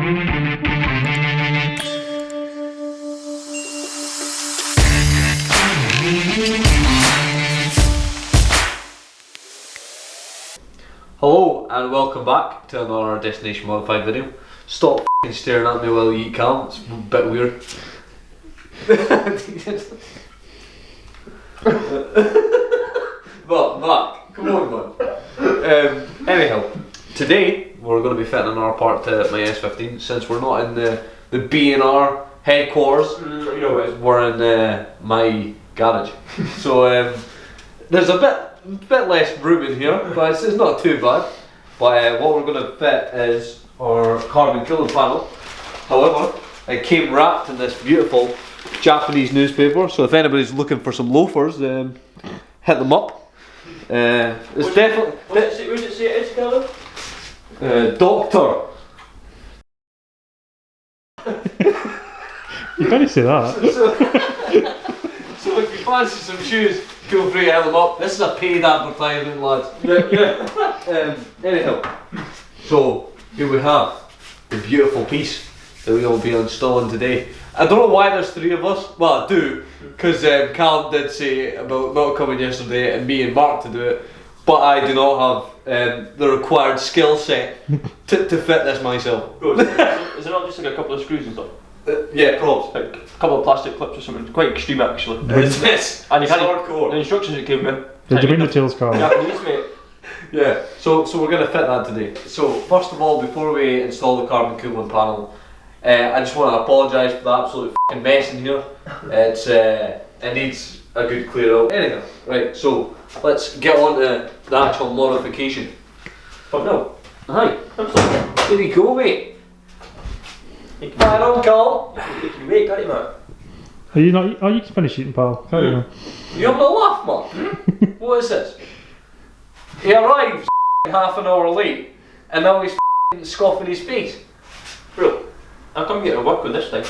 Hello and welcome back to another Destination Modified video. Stop f***ing staring at me while you eat Cal, it's a bit weird. But Mark, come on man. Anyhow, today we're going to be fitting another part to my S15 since we're not in the BNR headquarters, you know, we're in my garage. So there's a bit less room in here, but it's not too bad. But what we're going to fit is our carbon cooling panel. However, it came wrapped in this beautiful Japanese newspaper, so if anybody's looking for some loafers, hit them up. It's definitely. What does it say it is, Kelvin? Doctor. You can't say that. So if you fancy some shoes, feel free to hit them up. This is a paid advertisement, lads. Anyhow, so here we have the beautiful piece that we will be installing today. I don't know why there's three of us. Well, I do, because Cal did say about not coming yesterday and me and Mark to do it, but I do not have the required skill set to fit this myself. Good. Is it not just like a couple of screws and stuff? Yeah, probs. Like a couple of plastic clips or something. Quite extreme actually. It's And you had hardcore. the instructions it came with. Did you bring the tails car? Japanese, mate. Yeah, so we're going to fit that today. So first of all, before we install the carbon cooling panel, I just want to apologise for the absolute f***ing mess in here. It needs a good clear out. Anyhow, right, so let's get on to the actual modification. But no. Hi, I'm sorry. here we go, mate. Fire on, Carl. You can wait, can't you, man? Are you not? Oh, you can finish eating, pal. Can't you? You having a laugh, Mark? What is this? He arrived half an hour late, and now he's scoffing his face. Bro, I come here to work with this thing.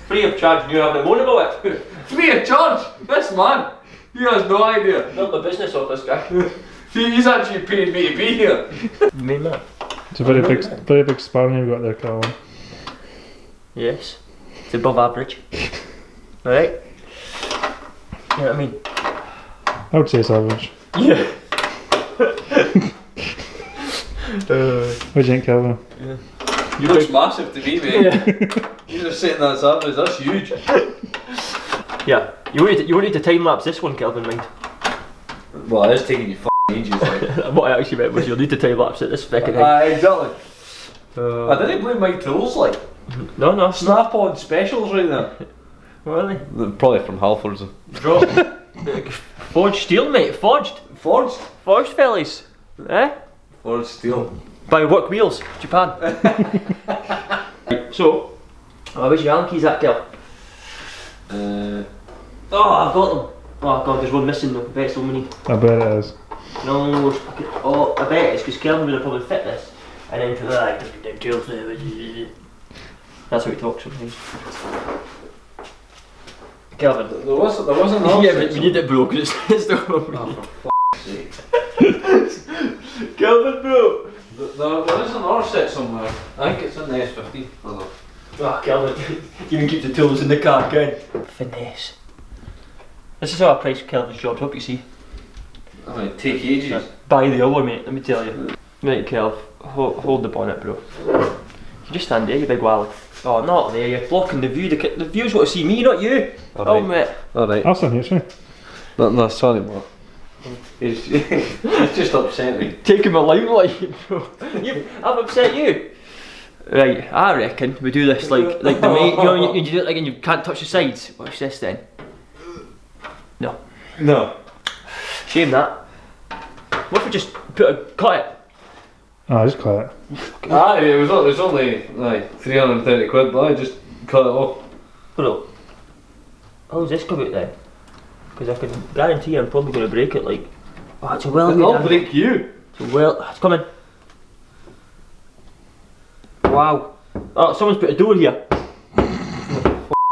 Free of charge and you're having a moan about it. Free of charge? This man, he has no idea. Built the business off this guy. He's actually paying me to be here. Main man. It's a very big span you've got there, Kelvin. Yes. It's above average. Alright? You know what I mean? I would say it's average. Yeah. What do you think, Kelvin? Yeah. You looks massive to me, mate. Yeah. You're just saying that's average, that's huge. Yeah. You won't need to time lapse this one, Kelvin, mind. Well, it is taking you f***ing ages, like. What I actually meant was you'll need to time lapse it this second thing. Exactly. I didn't blame my tools, like. No. Snap-on specials right there. Really? Probably from Halfords. Drop. Forged steel, mate. Forged. Forged? Forged, fellas. Eh? Forged steel. By Work Wheels, Japan. So, where's your Allen keys at, Kel? Oh, I've got them. Oh god, there's one missing though. I bet it's the one we need. I bet it is. No, I bet it's because Kelvin would have probably fit this. And then to that, that's how he talks sometimes. Kelvin. There was another. Yeah, but we need it, bro, because it's still over. Oh, for f***'s sake. Kelvin, bro! There is another set somewhere. I think it's in the S15. Ah, Kelvin, you can keep the tools in the car, can you? Finesse. This is how I price Kelvin's jobs, hope you see. That might take ages. Buy the hour, mate, let me tell you. Right, Kelv, hold the bonnet, bro. You just stand there, you big wally. Oh, not there, you're blocking the view. The view's got to see me, not you. All Oh, right. mate. Alright. I'll stand here, sure. No, sorry, Mark. It's just upset me. Taking my limelight, bro. I've upset you. Right, I reckon we do this like the mate, you know, you do it like and you can't touch the sides. Watch this then. No. No. Shame that. What if we just cut it? Ah, just quiet. It was only like 330 quid, but I just cut it off. Bro, how does this come out then? Because I can guarantee I'm probably going to break it like... Oh, it's a well made... I'll break you. It's coming. Wow. Oh, someone's put a door here.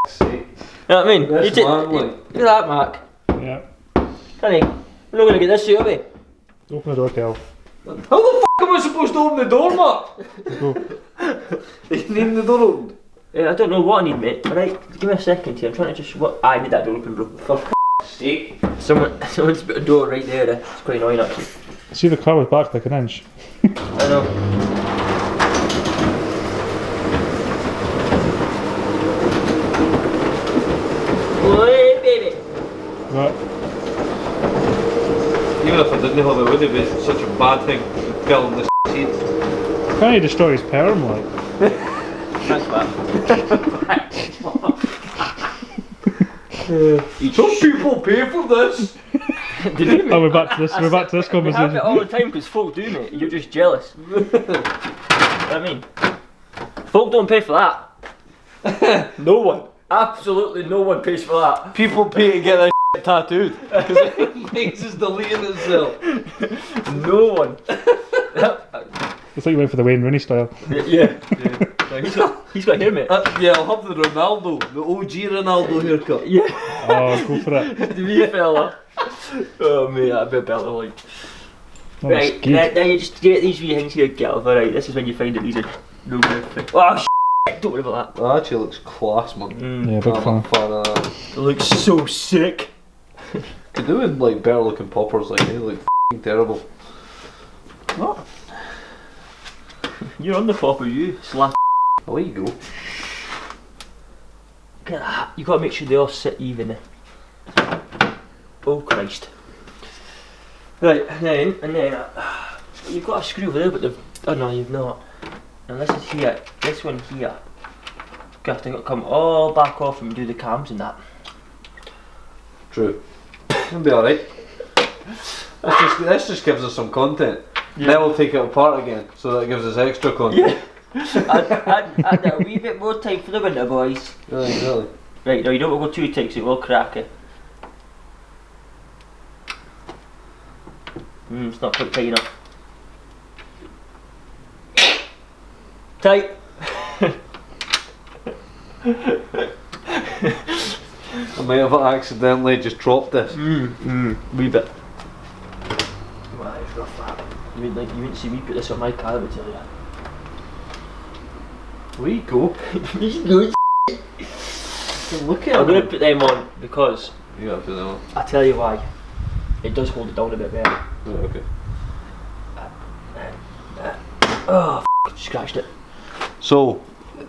Sake. You know what I mean? That's manly. Look at that, Mark. Yeah. Honey, we're not going to get this suit, are we? Open the door, Kel. How the f*** am I supposed to open the door, Mark? Go. You need the door opened? I don't know what I need, mate. Alright, give me a second here. I'm trying to just. What? I need that door open, bro. For sake. Someone's put a door right there. It's quite annoying, actually. See, the car was back like an inch. I know. Oi, baby. Right. Even if I didn't have it, would it be such a bad thing to film this seat? Can't he destroy his perm, like? Thanks, man. Some people pay for this. Did you, mate? Oh, we're back to this. We're back to this We have conversation. it all the time because folk do, mate. You're just jealous. You know what I mean? Folk don't pay for that. No one. Absolutely no one pays for that. People pay to get their tattooed because it makes us deleting itself. No one. It's like you went for the Wayne Rooney style. Yeah. No, he's got hair, mate. Yeah, I'll have the Ronaldo, the OG Ronaldo haircut. Yeah. Oh, go for it. The wee fella. Oh, mate, that'd be a better like. Oh, Right, it's good. now you just get these wee things here, Kelvin. Right, this is when you find that these are no good thing. Oh, shit. Don't worry about that. That actually looks class, man. Yeah, big I'm fan. a fan of that. It looks so sick. Could do with like better looking poppers, like they look f***ing terrible. What? You're on the popper, you slash. Away you go. Look at that. You gotta make sure they all sit even. Oh Christ. Right, and then you've got a screw over there, but oh no, you've not. And this is here. This one here. You have to come all back off and do the cams and that. True. It'll be alright. This just gives us some content. Yeah. Then we'll take it apart again, so that gives us extra content. Yeah. and a wee bit more time for the winter, boys. Yeah, exactly. Right, now you don't want to go too tight, so it will crack it. It's not quite tight enough. Tight. I might have accidentally just dropped this. Wee bit. Wow, it's rough that. You wouldn't see me put this on my car, I would tell you. Where you go? He's good. Look at I'm it. going to put them on because You gotta put that on. I tell you why. It does hold it down a bit better. Oh, okay. Oh, scratched it. So,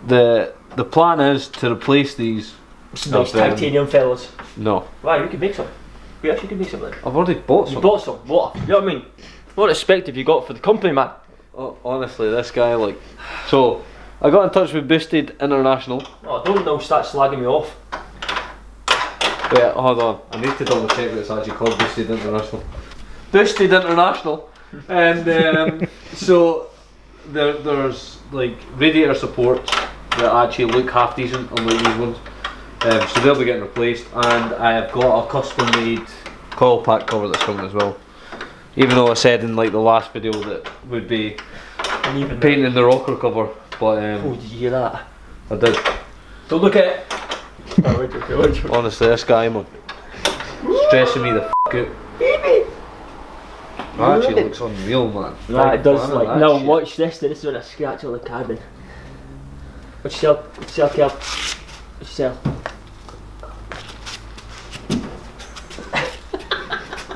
the plan is to replace these. Nice titanium fellas. No, Right, we could make some. We actually could make some then. I've already bought You some. bought some. What? You know what I mean? What respect have you got for the company, man? Honestly, this guy so I got in touch with Boosted International. Oh, don't now start slagging me off. Wait, hold on. I need to double check that it's actually called Boosted International. Boosted International, and so there's like radiator supports that actually look half decent, unlike these ones. So they'll be getting replaced, and I have got a custom made coil pack cover that's coming as well. Even though I said in like the last video that would be And even painting the rocker cover, but Oh, did you hear that? I did. Don't look at it. Oh, wait. Honestly, this guy, man, stressing me the f*** out. Baby. That actually looks unreal, man. Nah, it does. Fan of Like that now, shit. watch this. This is when I scratch all the cabin. What you sell? What you sell, Kel? What you sell?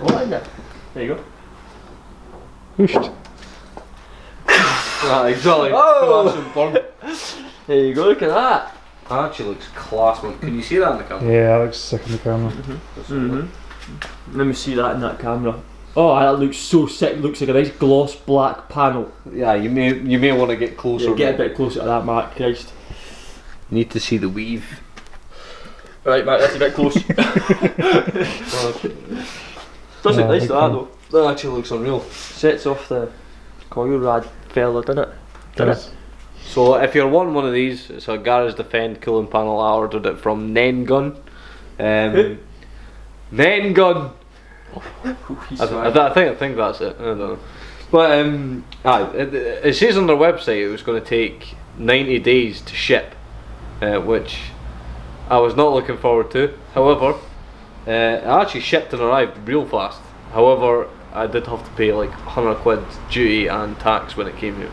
What in there? There you go. Whooshed. Right, exactly. Oh! That's some fun. There you go. Look at that. That actually looks class, man. Can you see that in the camera? Yeah, that looks sick on the camera. Let me see that in that camera. Oh, that looks so sick. It looks like a nice gloss black panel. Yeah, you may want to get closer. Yeah, get a bit closer to that, Mark. Christ. Need to see the weave. Right, Mark. That's a bit close. Does look Yeah, nice big to that fan. though. That actually looks unreal. Sets off the coil rad fella, doesn't it? Does. So if you're wanting one of these, it's a Garage Defend cooling panel. I ordered it from Nengun. Nengun. I think that's it. I don't know. But it says on their website it was going to take 90 days to ship, which I was not looking forward to. However, it actually shipped and arrived real fast. However, I did have to pay like £100 duty and tax when it came here,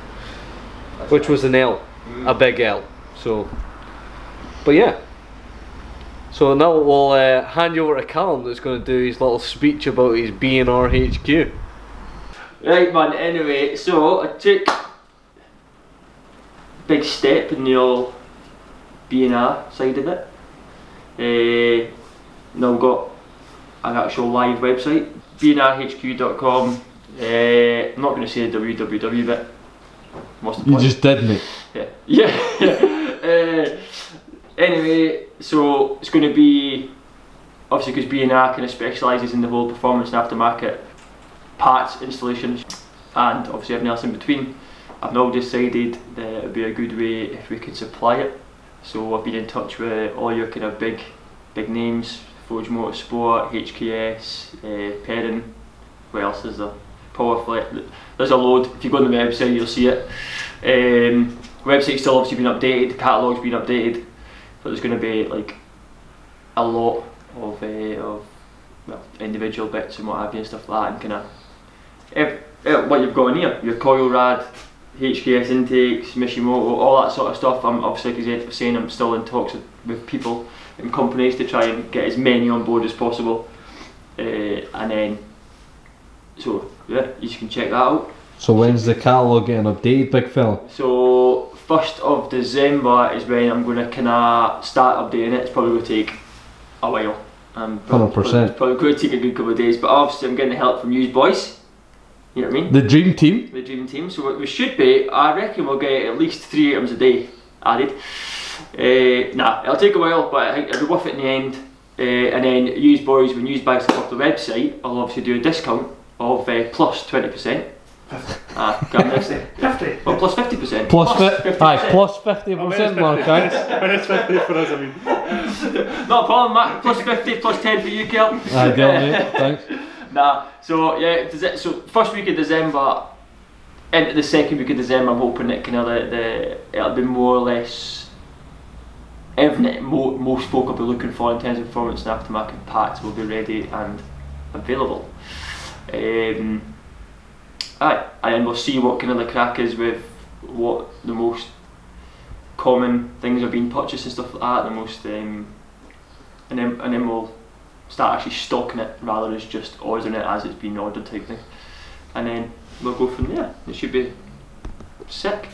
which was an L. a big L. So, but yeah. So now we'll hand you over to Callum that's going to do his little speech about his BNR HQ. Right man, anyway, so I took a big step in the old BNR side of it. Now we've got an actual live website, bnrhq.com. I'm not going to say the www bit. What's the point? You just did, mate. Yeah. Anyway, so it's going to be, obviously because BNR kind of specialises in the whole performance and aftermarket parts, installations, and obviously everything else in between. I've now decided that it would be a good way if we could supply it. So I've been in touch with all your kind of big names, Forge Motorsport, HKS, Perrin, what else is there? Powerflex, there's a load. If you go on the website you'll see it. Website's still obviously been updated, the catalogue's been updated, but there's going to be like a lot of well, individual bits and what have you and stuff like that, and kind of what you've got in here, your coil rad, HKS intakes, Mishimoto, all that sort of stuff. I'm obviously, like I was saying, I'm still in talks with people and companies to try and get as many on board as possible, and then so yeah, you can check that out. So when's the catalogue getting updated, big fella? So 1st of December is when I'm going to kind of start updating it. It's probably going to take a while. 100%. It's probably going to take a good couple of days, but obviously I'm getting the help from you boys. You know what I mean? The dream team. The dream team. So what we should be, I reckon we'll get at least 3 items a day added. Nah, it'll take a while, but I think it'll be worth it in the end. And then you boys, when you buy stuff off the website, I'll obviously do a discount of plus 20%. 50. Well, plus 50%. Plus 50%. Aye, plus 50%, Mark. When it's 50 for us, I mean. Not a problem, Matt. Plus 50, plus 10 for you, Kel. Aye, deal, mate. Thanks. Nah, so yeah, so first week of December, into the second week of December, I'm hoping that kind of it'll be more or less everything most folk will be looking for in terms of performance and aftermarket parts will be ready and available. Aye, and then we'll see what kind of the crack is with what the most common things are being purchased and stuff like that. The most, and then we'll start actually stocking it rather than just ordering it as it's been ordered type thing. And then we'll go from there. It should be sick.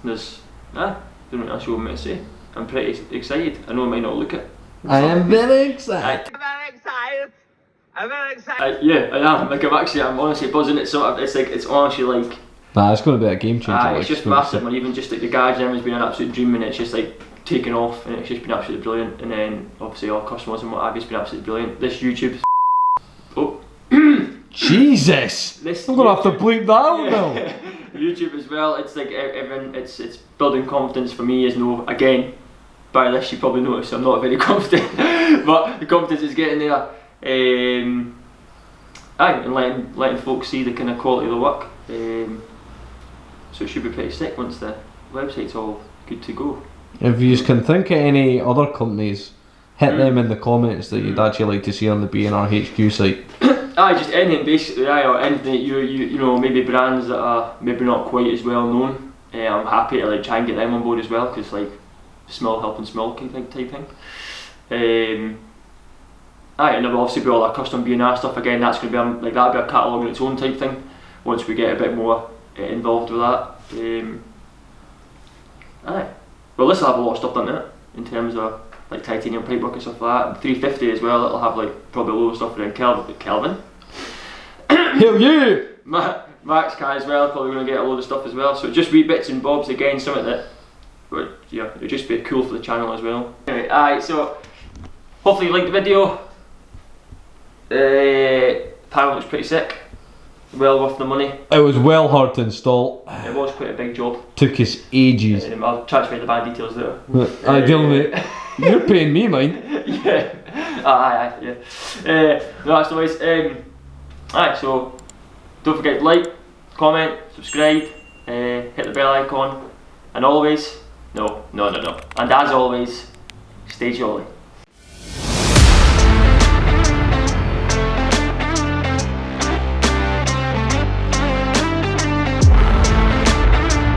There's, don't know what else you want me to say. I'm pretty excited. I know I might not look it. I am very excited. I'm very excited. Yeah, I am. Like I'm honestly buzzing. It's honestly like. Nah, it's going to be a game changer. It's just massive, and even just like the garage and everything's been an absolute dream, and it's just like taken off, and it's just been absolutely brilliant. And then obviously all customers and what have you, it's been absolutely brilliant. This YouTube. Oh. Jesus! I'm going to have to bleep that out now. YouTube as well. It's like everything. It's building confidence for me. Is again. By this you probably noticed I'm not very confident, but the confidence is getting there. And letting folks see the kind of quality of the work. So it should be pretty sick once the website's all good to go. If you can think of any other companies, hit them in the comments that you'd actually like to see on the BNR HQ site. Just anything basically, or anything that you know, maybe brands that are maybe not quite as well known. I'm happy to like try and get them on board as well, because like small helping small kind of type thing. And there'll obviously be all our custom BNR stuff again. That's going to be that'll be a catalogue in its own type thing. Once we get a bit more involved with that. Well, this will have a lot of stuff done in it in terms of like titanium pipework and stuff like that. 350 as well. It'll have like probably a load of stuff around Kelvin. Hell yeah! Max Kai as well. Probably going to get a load of stuff as well. So just wee bits and bobs again. Something that would it'd just be cool for the channel as well. Anyway, so hopefully you liked the video. Panel looks pretty sick. Well worth the money. It was well hard to install. It was quite a big job. Took us ages. I'll transfer the bank details there. Deal with it. You're paying me mine. Yeah. Yeah. No, that's the ways. So don't forget to like, comment, subscribe, hit the bell icon, and always, no. And as always, stay jolly.